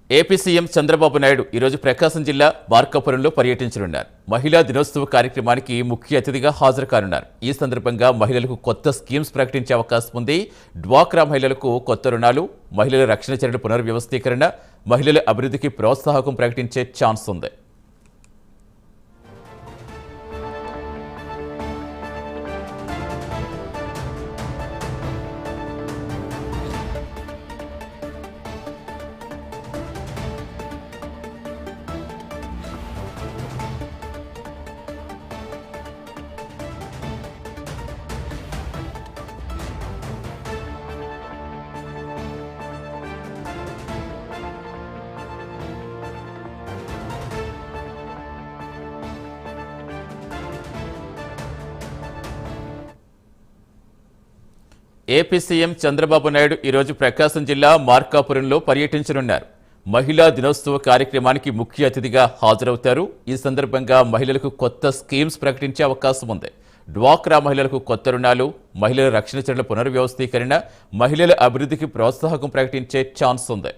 AP CM Chandrababu Naidu ఈరోజు ప్రకాశం జిల్లా మార్కాపురంలో పర్యటించనున్నారు. మహిళా దినోత్సవ కార్యక్రమానికి ముఖ్య అతిథిగా హాజరు కానున్నారు. ఈ సందర్భంగా మహిళలకు కొత్త స్కీమ్స్ ప్రకటించే అవకాశం ఉంది. డ్వాక్రా మహిళలకు కొత్త రుణాలు, మహిళల రక్షణ చర్యల పునర్వ్యవస్థీకరణ, మహిళల అభివృద్ధికి ప్రోత్సాహకం ప్రకటించే ఛాన్స్ ఉంది. ఏపీ సీఎం చంద్రబాబు నాయుడు ఈరోజు ప్రకాశం జిల్లా మార్కాపురంలో పర్యటించనున్నారు. మహిళా దినోత్సవ కార్యక్రమానికి ముఖ్య అతిథిగా హాజరవుతారు. ఈ సందర్భంగా మహిళలకు కొత్త స్కీమ్స్ ప్రకటించే అవకాశం ఉంది. డ్వాక్రా మహిళలకు కొత్త రుణాలు, మహిళల రక్షణ చర్యల పునర్వ్యవస్థీకరణ, మహిళల అభివృద్ధికి ప్రోత్సాహకం ప్రకటించే ఛాన్స్ ఉంది.